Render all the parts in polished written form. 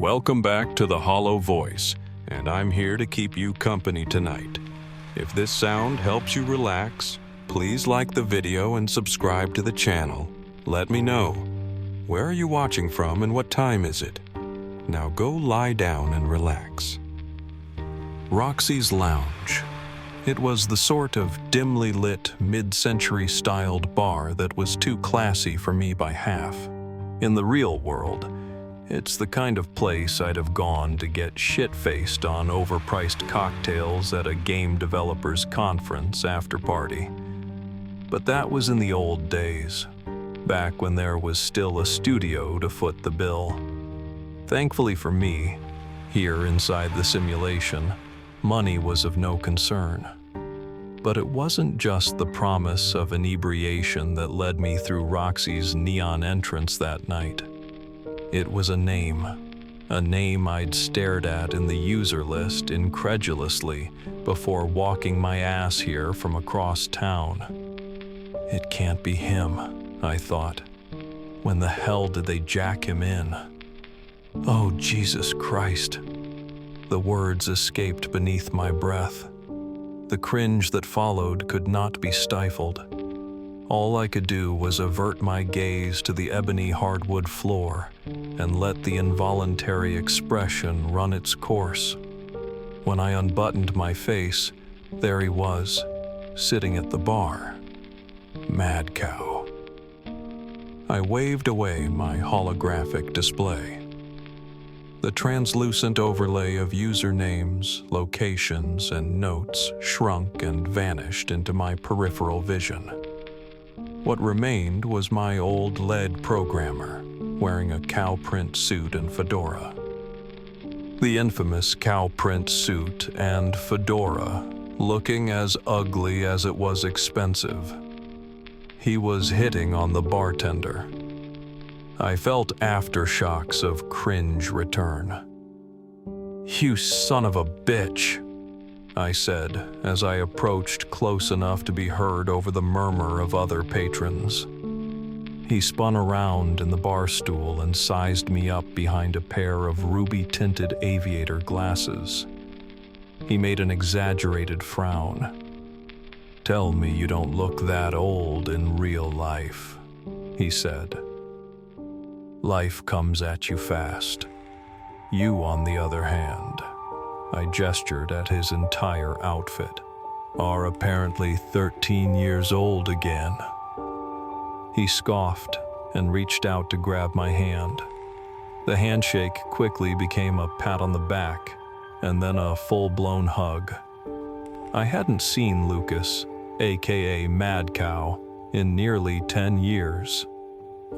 Welcome back to The Hollow Voice, and I'm here to keep you company tonight. If this sound helps you relax, please like the video and subscribe to the channel. Let me know. Where are you watching from and what time is it? Now go lie down and relax. Roxy's Lounge. It was the sort of dimly lit, mid-century styled bar that was too classy for me by half. In the real world, it's the kind of place I'd have gone to get shit-faced on overpriced cocktails at a game developers conference after party. But that was in the old days, back when there was still a studio to foot the bill. Thankfully for me, here inside the simulation, money was of no concern. But it wasn't just the promise of inebriation that led me through Roxy's neon entrance that night. It was a name I'd stared at in the user list incredulously before walking my ass here from across town. It can't be him, I thought. When the hell did they jack him in? Oh, Jesus Christ. The words escaped beneath my breath. The cringe that followed could not be stifled. All I could do was avert my gaze to the ebony hardwood floor and let the involuntary expression run its course. When I unbuttoned my face, there he was, sitting at the bar. Mad Cow. I waved away my holographic display. The translucent overlay of usernames, locations, and notes shrunk and vanished into my peripheral vision. What remained was my old lead programmer, wearing a cow print suit and fedora. The infamous cow print suit and fedora, looking as ugly as it was expensive. He was hitting on the bartender. I felt aftershocks of cringe return. "You son of a bitch," I said as I approached close enough to be heard over the murmur of other patrons. He spun around in the bar stool and sized me up behind a pair of ruby-tinted aviator glasses. He made an exaggerated frown. "Tell me you don't look that old in real life," he said. "Life comes at you fast. You, on the other hand," I gestured at his entire outfit, "are apparently 13 years old again." He scoffed and reached out to grab my hand. The handshake quickly became a pat on the back and then a full-blown hug. I hadn't seen Lucas, aka Mad Cow, in nearly 10 years.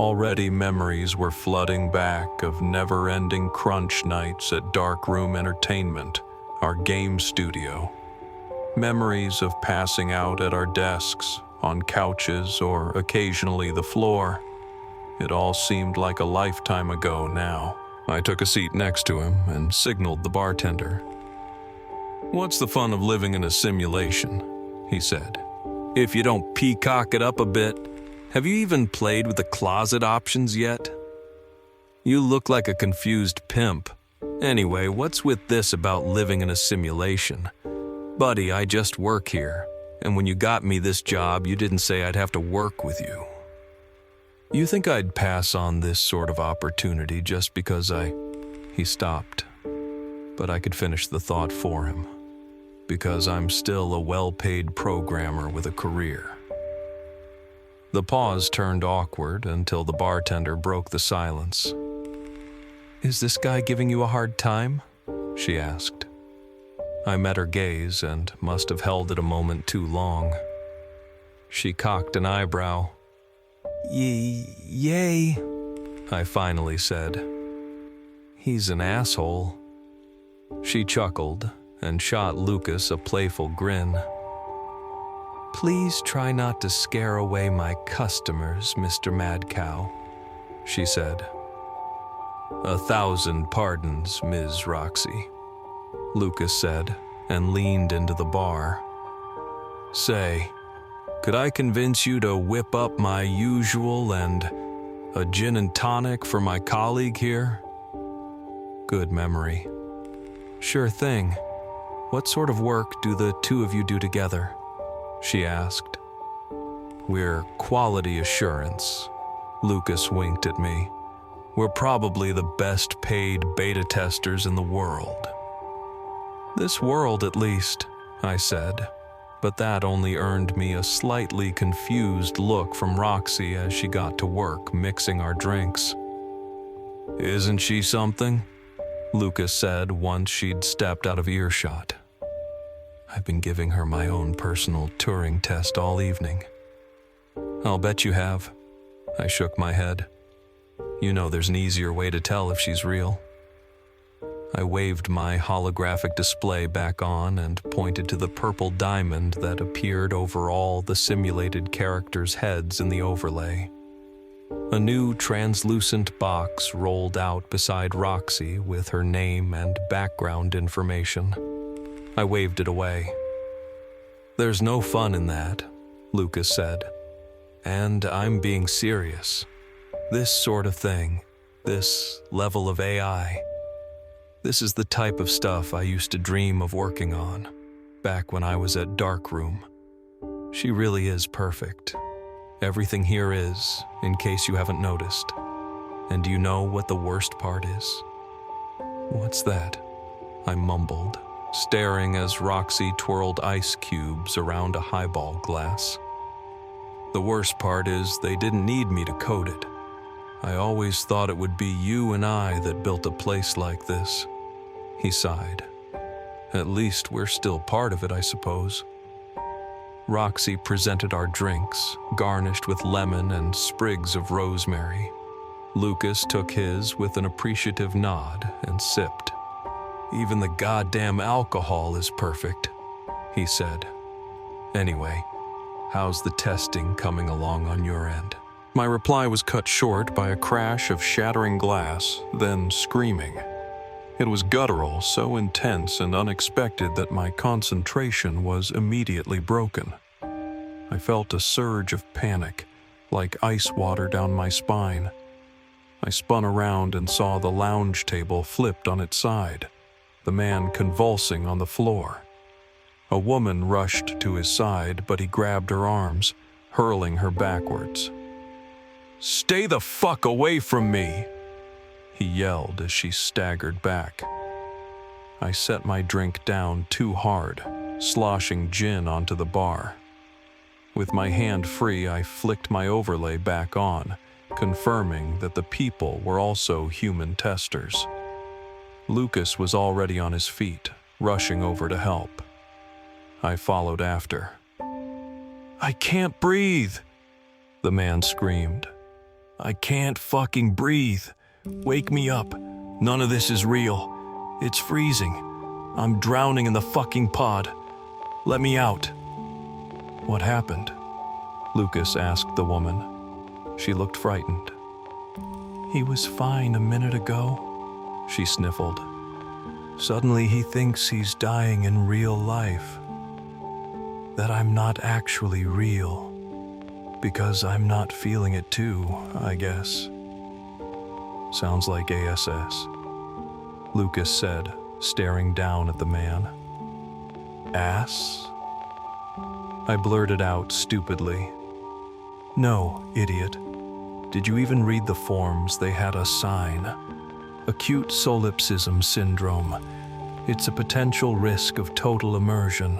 Already memories were flooding back of never-ending crunch nights at Darkroom Entertainment, our game studio. Memories of passing out at our desks, on couches, or occasionally the floor. It all seemed like a lifetime ago now. I took a seat next to him and signaled the bartender. "What's the fun of living in a simulation?" he said. "If you don't peacock it up a bit. Have you even played with the closet options yet? You look like a confused pimp. Anyway, what's with this about living in a simulation? Buddy, I just work here, and when you got me this job, you didn't say I'd have to work with you. You think I'd pass on this sort of opportunity just because He stopped, but I could finish the thought for him. Because I'm still a well-paid programmer with a career. The pause turned awkward until the bartender broke the silence. "Is this guy giving you a hard time?" she asked. I met her gaze and must have held it a moment too long. She cocked an eyebrow. Yay, I finally said. "He's an asshole." She chuckled and shot Lucas a playful grin. "Please try not to scare away my customers, Mr. Mad Cow," she said. "1,000 pardons, Ms. Roxy," Lucas said and leaned into the bar. "Say, could I convince you to whip up my usual and a gin and tonic for my colleague here?" Good memory. Sure thing. What sort of work do the two of you do together? She asked. We're quality assurance. Lucas winked at me. We're probably the best paid beta testers in the world. This world, at least, I said, but that only earned me a slightly confused look from Roxy as she got to work mixing our drinks. Isn't she something? Lucas said once she'd stepped out of earshot. I've been giving her my own personal Turing test all evening. I'll bet you have. I shook my head. You know there's an easier way to tell if she's real. I waved my holographic display back on and pointed to the purple diamond that appeared over all the simulated characters' heads in the overlay. A new translucent box rolled out beside Roxy with her name and background information. I waved it away. There's no fun in that, Lucas said. And I'm being serious. This sort of thing, this level of AI, this is the type of stuff I used to dream of working on, back when I was at Darkroom. She really is perfect. Everything here is, in case you haven't noticed. And do you know what the worst part is? What's that? I mumbled, staring as Roxy twirled ice cubes around a highball glass. The worst part is they didn't need me to code it. I always thought it would be you and I that built a place like this. He sighed. At least we're still part of it, I suppose. Roxy presented our drinks, garnished with lemon and sprigs of rosemary. Lucas took his with an appreciative nod and sipped. Even the goddamn alcohol is perfect, he said. Anyway, how's the testing coming along on your end? My reply was cut short by a crash of shattering glass, then screaming. It was guttural, so intense and unexpected that my concentration was immediately broken. I felt a surge of panic, like ice water down my spine. I spun around and saw the lounge table flipped on its side, the man convulsing on the floor. A woman rushed to his side, but he grabbed her arms, hurling her backwards. "Stay the fuck away from me!" he yelled as she staggered back. I set my drink down too hard, sloshing gin onto the bar. With my hand free, I flicked my overlay back on, confirming that the people were also human testers. Lucas was already on his feet, rushing over to help. I followed after. "I can't breathe!" the man screamed. "I can't fucking breathe! Wake me up! None of this is real! It's freezing! I'm drowning in the fucking pod! Let me out!" "What happened?" Lucas asked the woman. She looked frightened. "He was fine a minute ago," she sniffled. "Suddenly he thinks he's dying in real life. That I'm not actually real. Because I'm not feeling it too, I guess." "Sounds like ASS," Lucas said, staring down at the man. "Ass?" I blurted out stupidly. "No, idiot. Did you even read the forms they had us sign? Acute solipsism syndrome. It's a potential risk of total immersion."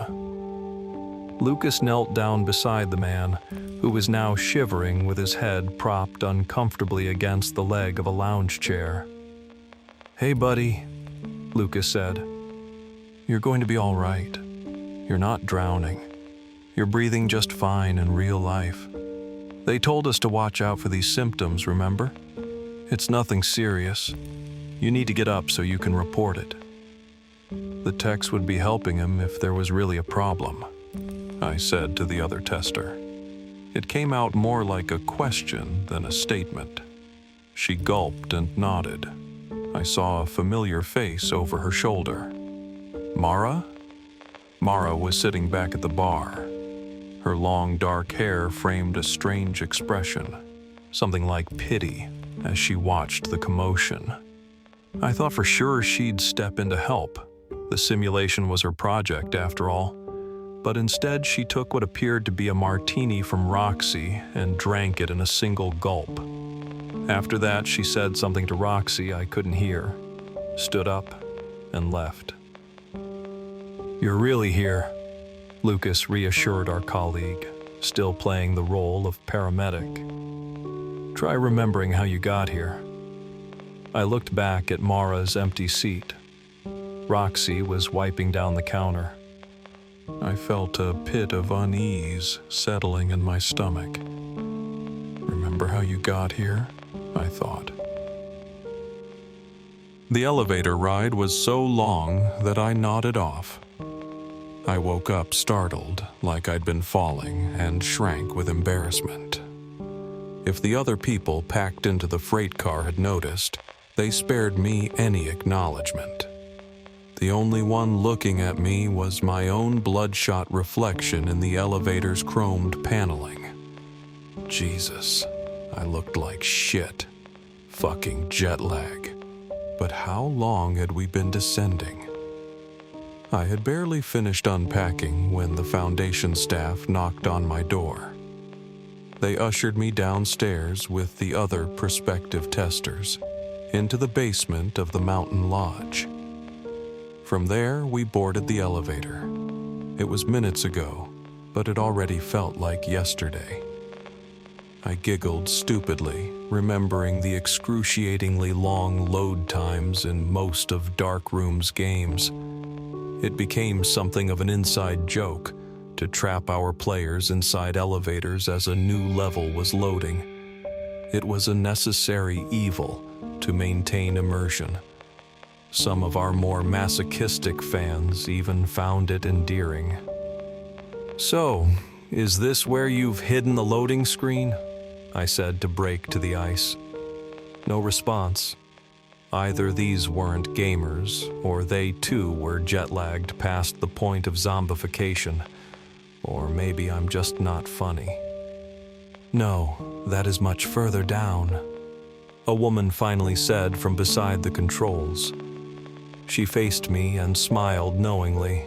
Lucas knelt down beside the man, who was now shivering with his head propped uncomfortably against the leg of a lounge chair. "Hey, buddy," Lucas said. "You're going to be all right. You're not drowning. You're breathing just fine in real life. They told us to watch out for these symptoms, remember? It's nothing serious. You need to get up so you can report it." The techs would be helping him if there was really a problem, I said to the other tester. It came out more like a question than a statement. She gulped and nodded. I saw a familiar face over her shoulder. "Mara?" Mara was sitting back at the bar. Her long dark hair framed a strange expression, something like pity, as she watched the commotion. I thought for sure she'd step in to help. The simulation was her project, after all. But instead, she took what appeared to be a martini from Roxy and drank it in a single gulp. After that, she said something to Roxy I couldn't hear, stood up, and left. "You're really here," Lucas reassured our colleague, still playing the role of paramedic. "Try remembering how you got here." I looked back at Mara's empty seat. Roxy was wiping down the counter. I felt a pit of unease settling in my stomach. "Remember how you got here?" I thought. The elevator ride was so long that I nodded off. I woke up startled, like I'd been falling, and shrank with embarrassment. If the other people packed into the freight car had noticed, they spared me any acknowledgement. The only one looking at me was my own bloodshot reflection in the elevator's chromed paneling. Jesus, I looked like shit. Fucking jet lag. But how long had we been descending? I had barely finished unpacking when the Foundation staff knocked on my door. They ushered me downstairs with the other prospective testers into the basement of the mountain lodge. From there, we boarded the elevator. It was minutes ago, but it already felt like yesterday. I giggled stupidly, remembering the excruciatingly long load times in most of Darkroom's games. It became something of an inside joke to trap our players inside elevators as a new level was loading. It was a necessary evil to maintain immersion. Some of our more masochistic fans even found it endearing. "So, is this where you've hidden the loading screen?" I said to break to the ice. No response. Either these weren't gamers, or they too were jet-lagged past the point of zombification. Or maybe I'm just not funny. "No, that is much further down," a woman finally said from beside the controls. She faced me and smiled knowingly.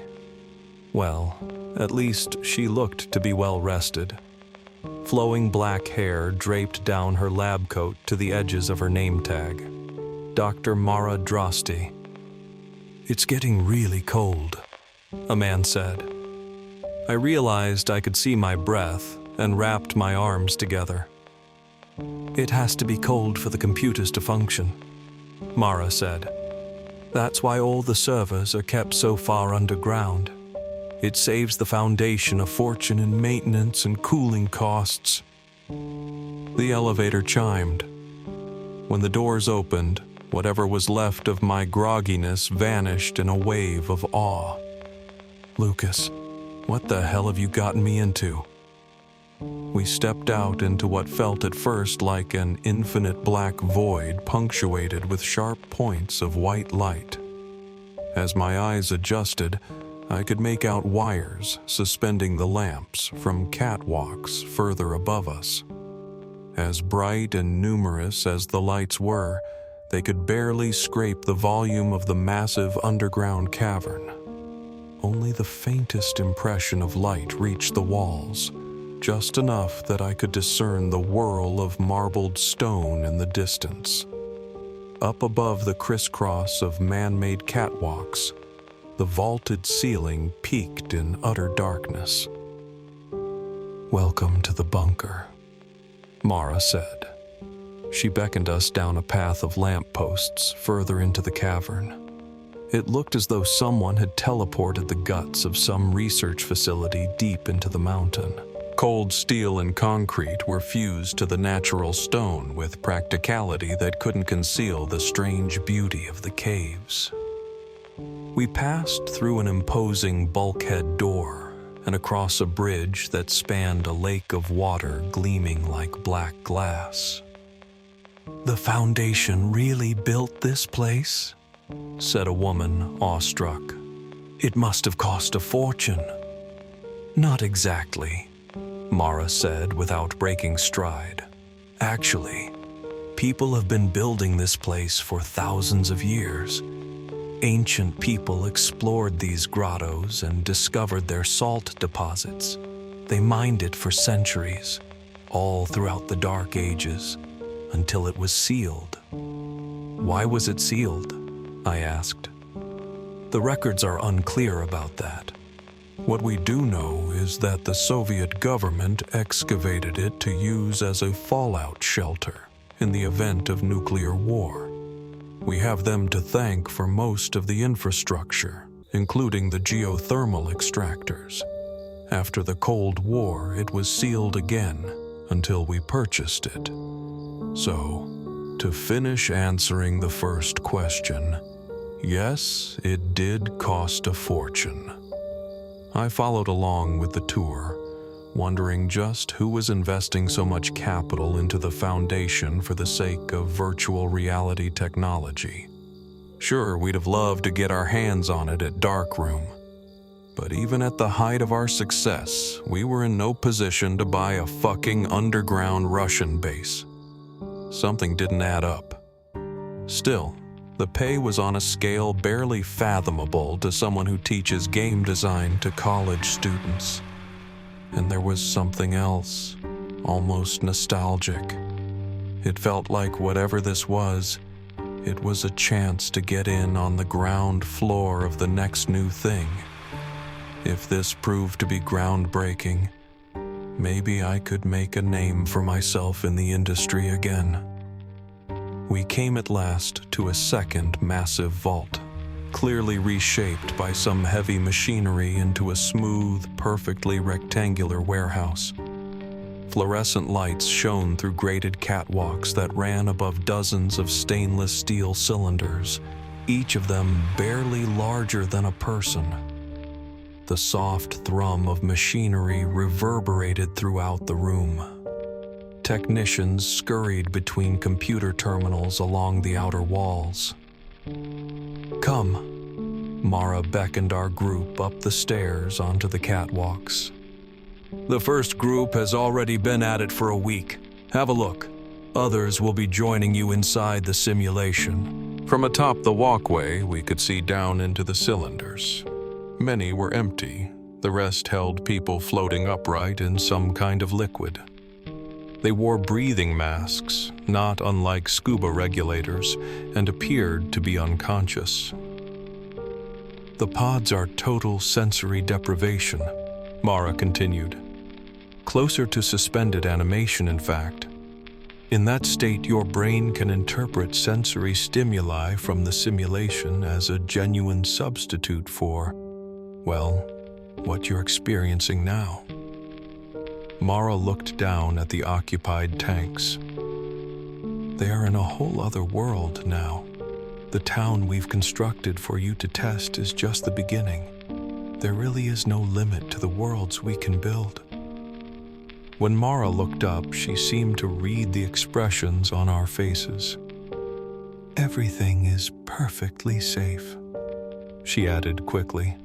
Well, at least she looked to be well rested. Flowing black hair draped down her lab coat to the edges of her name tag. Dr. Mara Drosty. "It's getting really cold," a man said. I realized I could see my breath and wrapped my arms together. "It has to be cold for the computers to function," Mara said. "That's why all the servers are kept so far underground. It saves the Foundation a fortune in maintenance and cooling costs." The elevator chimed. When the doors opened, whatever was left of my grogginess vanished in a wave of awe. "Lucas, what the hell have you gotten me into?" We stepped out into what felt at first like an infinite black void punctuated with sharp points of white light. As my eyes adjusted, I could make out wires suspending the lamps from catwalks further above us. As bright and numerous as the lights were, they could barely scrape the volume of the massive underground cavern. Only the faintest impression of light reached the walls, just enough that I could discern the whirl of marbled stone in the distance. Up above the crisscross of man-made catwalks, the vaulted ceiling peaked in utter darkness. "Welcome to the bunker," Mara said. She beckoned us down a path of lampposts further into the cavern. It looked as though someone had teleported the guts of some research facility deep into the mountain. Cold steel and concrete were fused to the natural stone with practicality that couldn't conceal the strange beauty of the caves. We passed through an imposing bulkhead door and across a bridge that spanned a lake of water gleaming like black glass. "The Foundation really built this place?" said a woman, awestruck. "It must have cost a fortune." "Not exactly," Mara said without breaking stride. "Actually, People have been building this place for thousands of years. Ancient people explored these grottos and discovered their salt deposits. They mined it for centuries, all throughout the Dark Ages, until it was sealed. Why was it sealed? I asked. The records are unclear about that. What we do know is that the Soviet government excavated it to use as a fallout shelter in the event of nuclear war. We have them to thank for most of the infrastructure, including the geothermal extractors. After the Cold War, it was sealed again until we purchased it. So, to finish answering the first question, yes, it did cost a fortune. I followed along with the tour, wondering just who was investing so much capital into the foundation for the sake of virtual reality technology. Sure, we'd have loved to get our hands on it at Darkroom, but even at the height of our success, we were in no position to buy a fucking underground Russian base. Something didn't add up. Still, the pay was on a scale barely fathomable to someone who teaches game design to college students. And there was something else, almost nostalgic. It felt like whatever this was, it was a chance to get in on the ground floor of the next new thing. If this proved to be groundbreaking, maybe I could make a name for myself in the industry again. We came at last to a second massive vault, clearly reshaped by some heavy machinery into a smooth, perfectly rectangular warehouse. Fluorescent lights shone through grated catwalks that ran above dozens of stainless steel cylinders, each of them barely larger than a person. The soft thrum of machinery reverberated throughout the room. Technicians scurried between computer terminals along the outer walls. Come, Mara beckoned our group up the stairs onto the catwalks. The first group has already been at it for a week. Have a look. Others will be joining you inside the simulation. From atop the walkway, we could see down into the cylinders. Many were empty. The rest held people floating upright in some kind of liquid. They wore breathing masks, not unlike scuba regulators, and appeared to be unconscious. The pods are total sensory deprivation, Mara continued. Closer to suspended animation, in fact. In that state, your brain can interpret sensory stimuli from the simulation as a genuine substitute for, well, what you're experiencing now. Mara looked down at the occupied tanks. They are in a whole other world now. The town we've constructed for you to test is just the beginning. There really is no limit to the worlds we can build. When Mara looked up, she seemed to read the expressions on our faces. Everything is perfectly safe, she added quickly.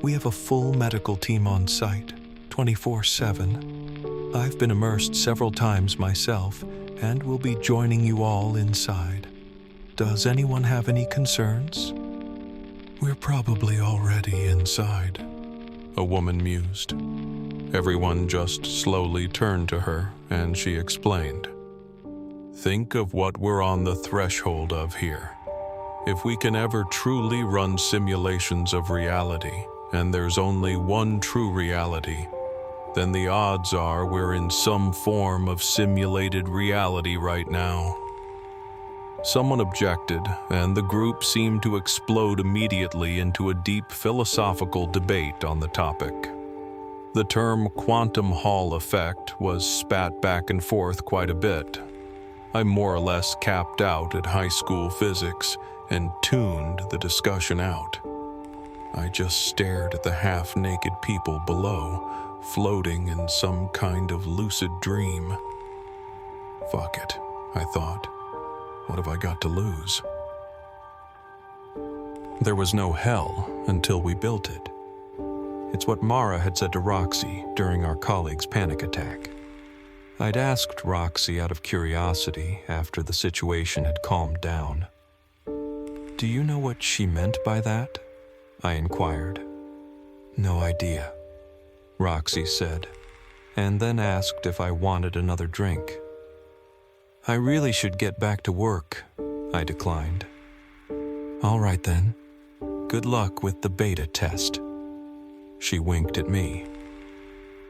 We have a full medical team on site, 24/7. I've been immersed several times myself and will be joining you all inside. Does anyone have any concerns? We're probably already inside, a woman mused. Everyone just slowly turned to her, and she explained. Think of what we're on the threshold of here. If we can ever truly run simulations of reality, and there's only one true reality, then the odds are we're in some form of simulated reality right now. Someone objected, and the group seemed to explode immediately into a deep philosophical debate on the topic. The term quantum Hall effect was spat back and forth quite a bit. I more or less capped out at high school physics and tuned the discussion out. I just stared at the half-naked people below, floating in some kind of lucid dream. Fuck it, I thought. What have I got to lose? There was no hell until we built it. It's what Mara had said to Roxy during our colleague's panic attack. I'd asked Roxy out of curiosity after the situation had calmed down. "Do you know what she meant by that?" I inquired. "No idea," Roxy said, and then asked if I wanted another drink. "I really should get back to work," I declined. "All right then. Good luck with the beta test." She winked at me.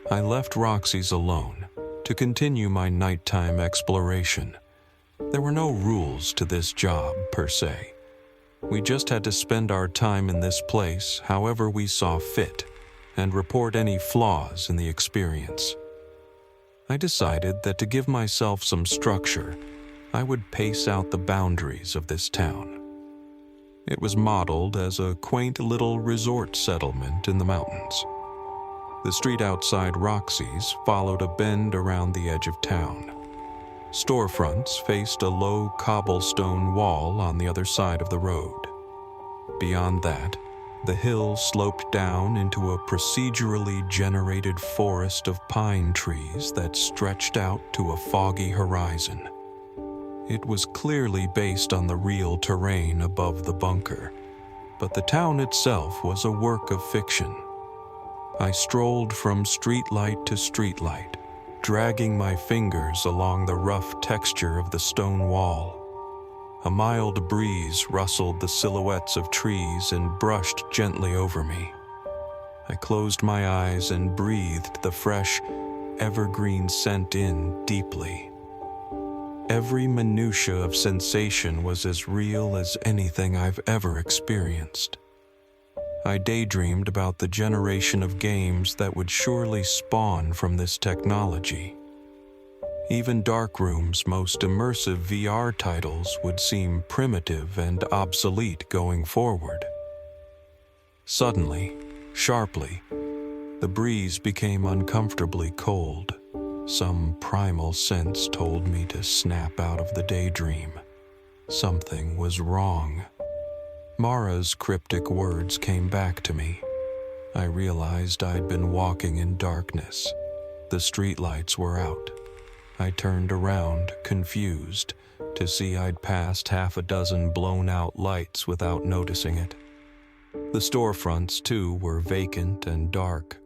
I left Roxy's alone to continue my nighttime exploration. There were no rules to this job, per se. We just had to spend our time in this place however we saw fit and report any flaws in the experience. I decided that to give myself some structure, I would pace out the boundaries of this town. It was modeled as a quaint little resort settlement in the mountains. The street outside Roxy's followed a bend around the edge of town. Storefronts faced a low cobblestone wall on the other side of the road. Beyond that, the hill sloped down into a procedurally generated forest of pine trees that stretched out to a foggy horizon. It was clearly based on the real terrain above the bunker, but the town itself was a work of fiction. I strolled from streetlight to streetlight, dragging my fingers along the rough texture of the stone wall. A mild breeze rustled the silhouettes of trees and brushed gently over me. I closed my eyes and breathed the fresh, evergreen scent in deeply. Every minutia of sensation was as real as anything I've ever experienced. I daydreamed about the generation of games that would surely spawn from this technology. Even Darkroom's most immersive VR titles would seem primitive and obsolete going forward. Suddenly, sharply, the breeze became uncomfortably cold. Some primal sense told me to snap out of the daydream. Something was wrong. Mara's cryptic words came back to me. I realized I'd been walking in darkness. The streetlights were out. I turned around, confused, to see I'd passed half a dozen blown-out lights without noticing it. The storefronts, too, were vacant and dark.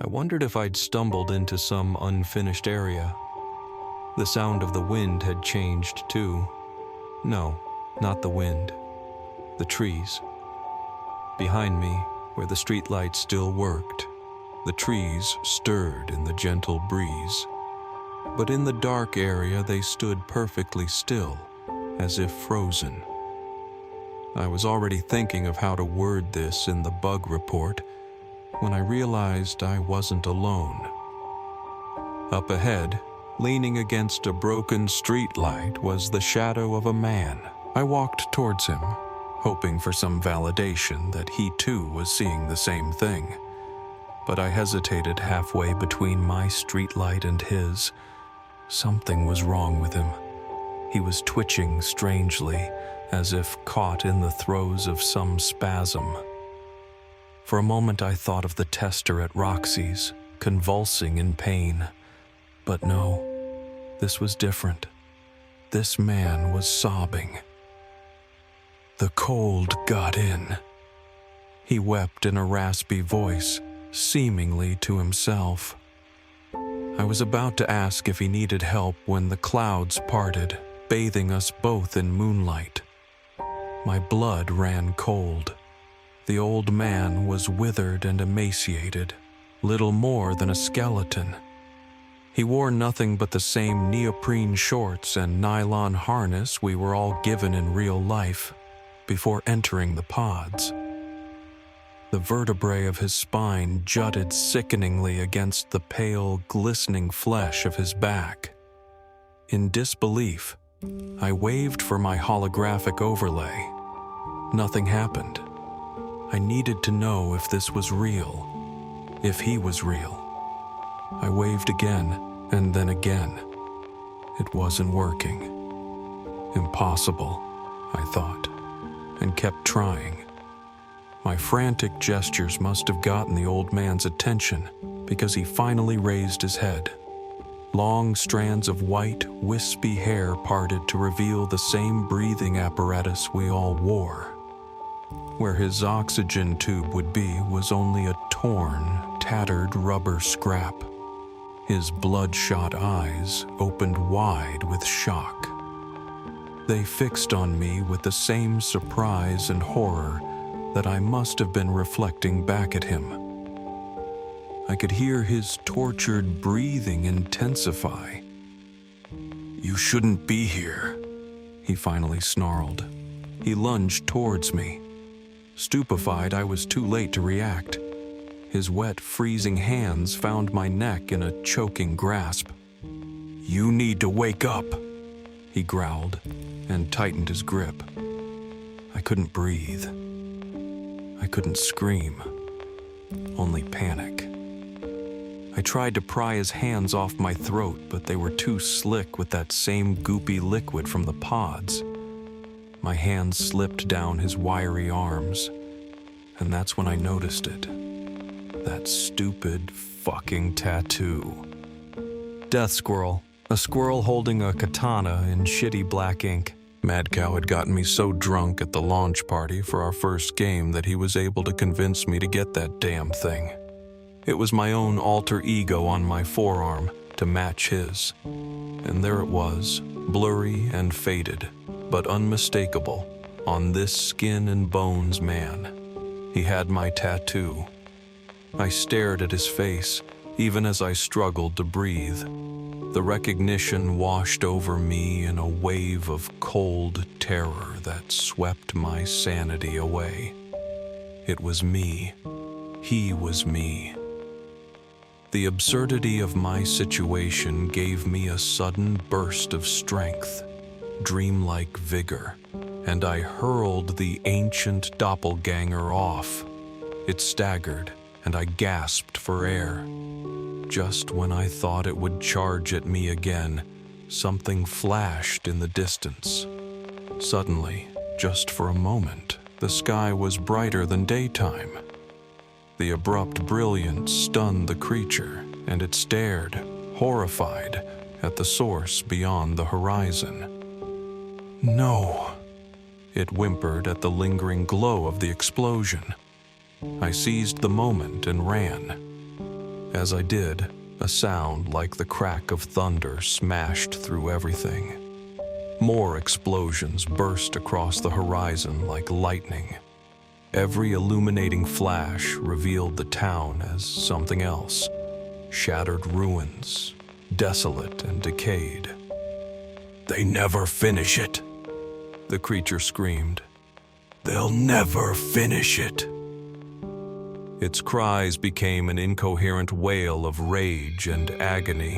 I wondered if I'd stumbled into some unfinished area. The sound of the wind had changed, too. No, not the wind. The trees. Behind me, where the streetlights still worked, the trees stirred in the gentle breeze. But in the dark area they stood perfectly still, as if frozen. I was already thinking of how to word this in the bug report when I realized I wasn't alone. Up ahead, leaning against a broken streetlight, was the shadow of a man. I walked towards him, hoping for some validation that he too was seeing the same thing. But I hesitated halfway between my streetlight and his. Something was wrong with him. He was twitching strangely, as if caught in the throes of some spasm. For a moment I thought of the tester at Roxy's, convulsing in pain. But no, this was different. This man was sobbing. The cold got in. He wept in a raspy voice, seemingly to himself. I was about to ask if he needed help when the clouds parted, bathing us both in moonlight. My blood ran cold. The old man was withered and emaciated, little more than a skeleton. He wore nothing but the same neoprene shorts and nylon harness we were all given in real life before entering the pods. The vertebrae of his spine jutted sickeningly against the pale, glistening flesh of his back. In disbelief, I waved for my holographic overlay. Nothing happened. I needed to know if this was real, if he was real. I waved again, and then again. It wasn't working. Impossible, I thought, and kept trying. My frantic gestures must have gotten the old man's attention because he finally raised his head. Long strands of white, wispy hair parted to reveal the same breathing apparatus we all wore. Where his oxygen tube would be was only a torn, tattered rubber scrap. His bloodshot eyes opened wide with shock. They fixed on me with the same surprise and horror that I must have been reflecting back at him. I could hear his tortured breathing intensify. "You shouldn't be here," he finally snarled. He lunged towards me. Stupefied, I was too late to react. His wet, freezing hands found my neck in a choking grasp. "You need to wake up," he growled and tightened his grip. I couldn't breathe. I couldn't scream. Only panic. I tried to pry his hands off my throat, but they were too slick with that same goopy liquid from the pods. My hands slipped down his wiry arms, and that's when I noticed it. That stupid fucking tattoo. Death squirrel. A squirrel holding a katana in shitty black ink. Mad Cow had gotten me so drunk at the launch party for our first game that he was able to convince me to get that damn thing. It was my own alter ego on my forearm to match his. And there it was, blurry and faded, but unmistakable, on this skin and bones man. He had my tattoo. I stared at his face, even as I struggled to breathe. The recognition washed over me in a wave of cold terror that swept my sanity away. It was me. He was me. The absurdity of my situation gave me a sudden burst of strength, dreamlike vigor, and I hurled the ancient doppelganger off. It staggered, and I gasped for air. Just when I thought it would charge at me again, something flashed in the distance. Suddenly, just for a moment, the sky was brighter than daytime. The abrupt brilliance stunned the creature, and it stared, horrified, at the source beyond the horizon. "No," it whimpered at the lingering glow of the explosion. I seized the moment and ran. As I did, a sound like the crack of thunder smashed through everything. More explosions burst across the horizon like lightning. Every illuminating flash revealed the town as something else, shattered ruins, desolate and decayed. "They never finish it," the creature screamed. "They'll never finish it." Its cries became an incoherent wail of rage and agony,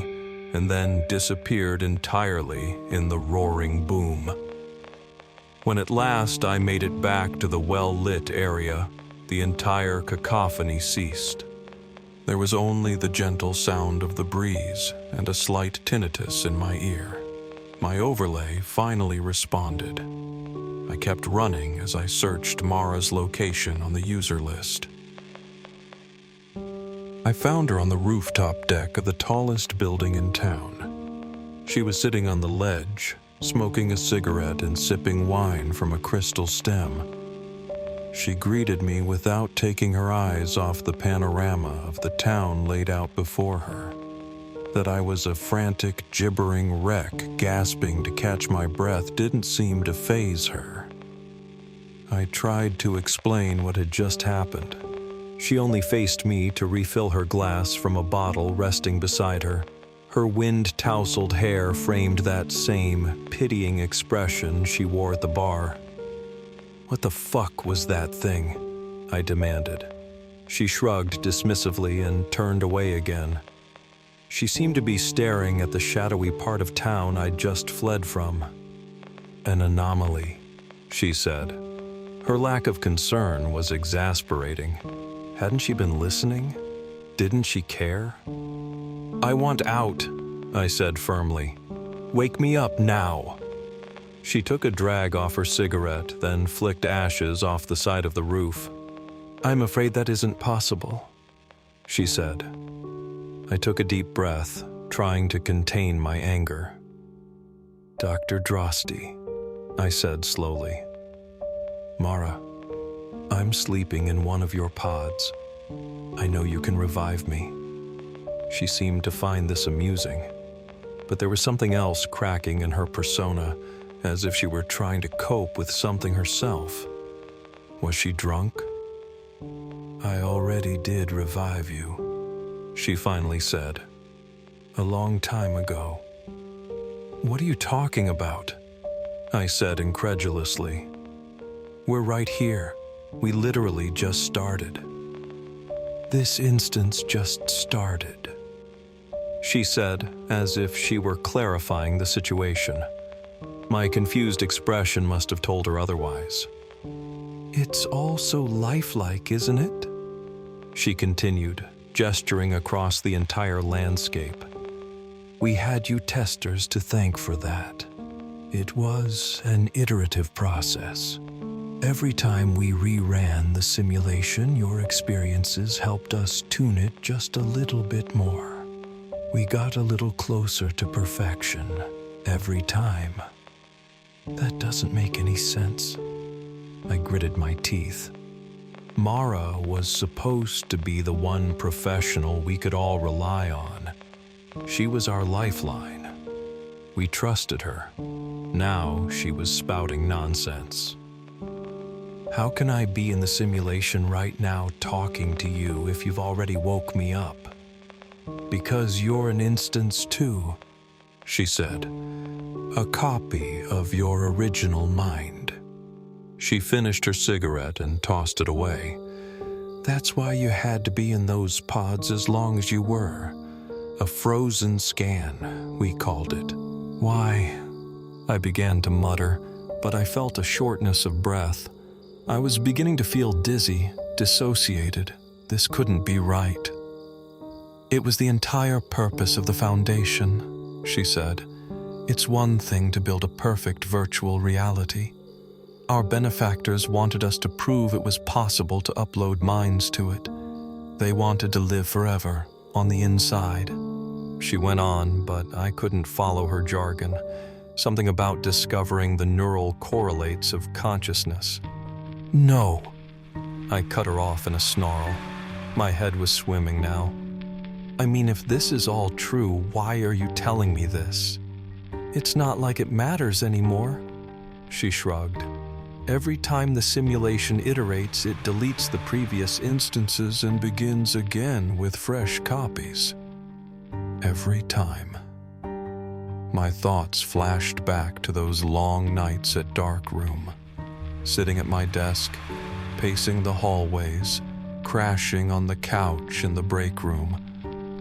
and then disappeared entirely in the roaring boom. When at last I made it back to the well-lit area, the entire cacophony ceased. There was only the gentle sound of the breeze and a slight tinnitus in my ear. My overlay finally responded. I kept running as I searched Mara's location on the user list. I found her on the rooftop deck of the tallest building in town. She was sitting on the ledge, smoking a cigarette and sipping wine from a crystal stem. She greeted me without taking her eyes off the panorama of the town laid out before her. That I was a frantic, gibbering wreck gasping to catch my breath didn't seem to faze her. I tried to explain what had just happened. She only faced me to refill her glass from a bottle resting beside her. Her wind-tousled hair framed that same pitying expression she wore at the bar. "What the fuck was that thing?" I demanded. She shrugged dismissively and turned away again. She seemed to be staring at the shadowy part of town I'd just fled from. "An anomaly," she said. Her lack of concern was exasperating. Hadn't she been listening? Didn't she care? "I want out," I said firmly. "Wake me up now." She took a drag off her cigarette, then flicked ashes off the side of the roof. "I'm afraid that isn't possible," she said. I took a deep breath, trying to contain my anger. "Dr. Drosty," I said slowly. "Mara, I'm sleeping in one of your pods. I know you can revive me." She seemed to find this amusing, but there was something else cracking in her persona, as if she were trying to cope with something herself. Was she drunk? "I already did revive you," she finally said. "A long time ago." "What are you talking about?" I said incredulously. "We're right here. We literally just started." "This instance just started," she said, as if she were clarifying the situation. My confused expression must have told her otherwise. "It's all so lifelike, isn't it?" she continued, gesturing across the entire landscape. "We had you testers to thank for that. It was an iterative process. Every time we reran the simulation, your experiences helped us tune it just a little bit more. We got a little closer to perfection every time." "That doesn't make any sense." I gritted my teeth. Mara was supposed to be the one professional we could all rely on. She was our lifeline. We trusted her. Now she was spouting nonsense. "How can I be in the simulation right now talking to you if you've already woke me up?" "Because you're an instance too," she said. "A copy of your original mind." She finished her cigarette and tossed it away. "That's why you had to be in those pods as long as you were. A frozen scan, we called it." "Why?" I began to mutter, but I felt a shortness of breath. I was beginning to feel dizzy, dissociated. This couldn't be right. "It was the entire purpose of the Foundation," she said. "It's one thing to build a perfect virtual reality. Our benefactors wanted us to prove it was possible to upload minds to it. They wanted to live forever, on the inside." She went on, but I couldn't follow her jargon. Something about discovering the neural correlates of consciousness. "No!" I cut her off in a snarl. My head was swimming now. "I mean, if this is all true, why are you telling me this? It's not like it matters anymore." She shrugged. "Every time the simulation iterates, it deletes the previous instances and begins again with fresh copies. Every time." My thoughts flashed back to those long nights at Darkroom, sitting at my desk, pacing the hallways, crashing on the couch in the break room,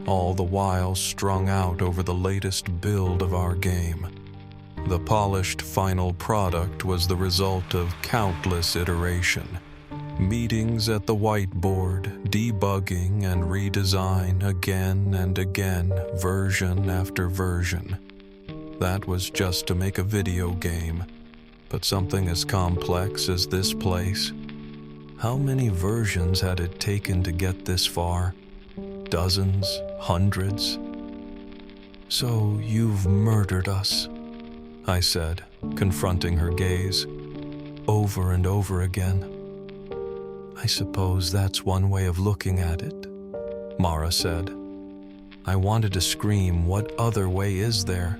all the while strung out over the latest build of our game. The polished final product was the result of countless iteration. Meetings at the whiteboard, debugging and redesign again and again, version after version. That was just to make a video game, but something as complex as this place. How many versions had it taken to get this far? Dozens? Hundreds? "So you've murdered us," I said, confronting her gaze. "Over and over again." "I suppose that's one way of looking at it," Mara said. I wanted to scream, "What other way is there?"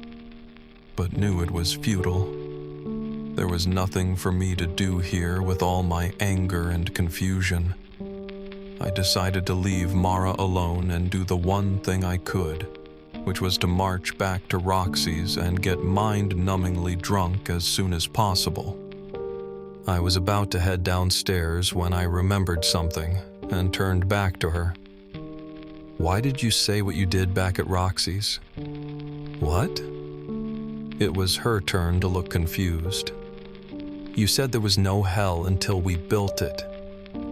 but knew it was futile. There was nothing for me to do here with all my anger and confusion. I decided to leave Mara alone and do the one thing I could, which was to march back to Roxy's and get mind-numbingly drunk as soon as possible. I was about to head downstairs when I remembered something and turned back to her. "Why did you say what you did back at Roxy's?" "What?" It was her turn to look confused. "You said there was no hell until we built it.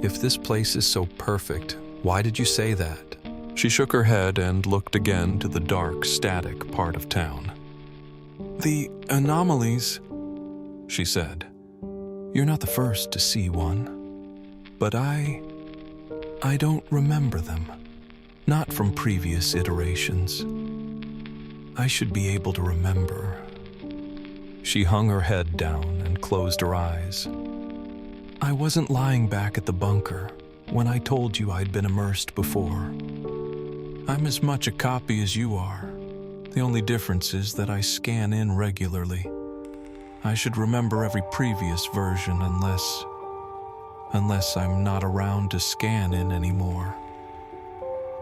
If this place is so perfect, why did you say that?" She shook her head and looked again to the dark, static part of town. "The anomalies," she said. "You're not the first to see one. But I don't remember them. Not from previous iterations. I should be able to remember. She hung her head down and closed her eyes. I wasn't lying back at the bunker when I told you I'd been immersed before. I'm as much a copy as you are. The only difference is that I scan in regularly. I should remember every previous version unless I'm not around to scan in anymore.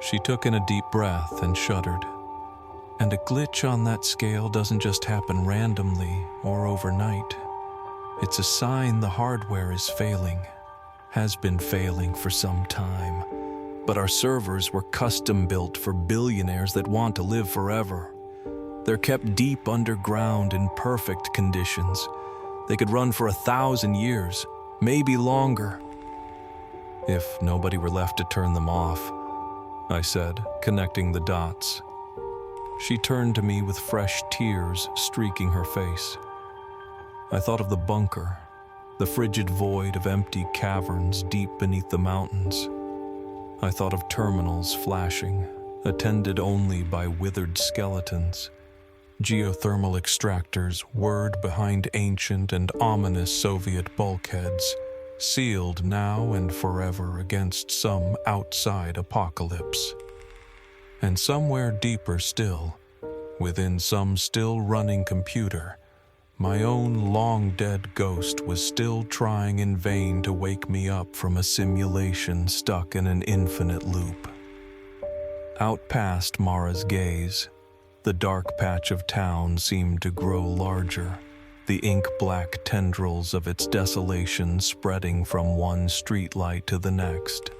She took in a deep breath and shuddered. And a glitch on that scale doesn't just happen randomly or overnight. It's a sign the hardware is failing, has been failing for some time. But our servers were custom built for billionaires that want to live forever. They're kept deep underground in perfect conditions. They could run for 1,000 years, maybe longer. If nobody were left to turn them off, I said, connecting the dots. She turned to me with fresh tears streaking her face. I thought of the bunker, the frigid void of empty caverns deep beneath the mountains. I thought of terminals flashing, attended only by withered skeletons, geothermal extractors whirred behind ancient and ominous Soviet bulkheads, sealed now and forever against some outside apocalypse. And somewhere deeper still, within some still-running computer, my own long-dead ghost was still trying in vain to wake me up from a simulation stuck in an infinite loop. Out past Mara's gaze, the dark patch of town seemed to grow larger, the ink-black tendrils of its desolation spreading from one streetlight to the next.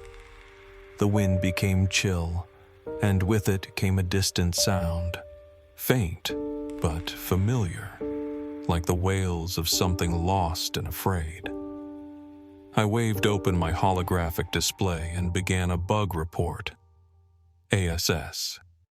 The wind became chill, and with it came a distant sound, faint but familiar, like the wails of something lost and afraid. I waved open my holographic display and began a bug report. ASS.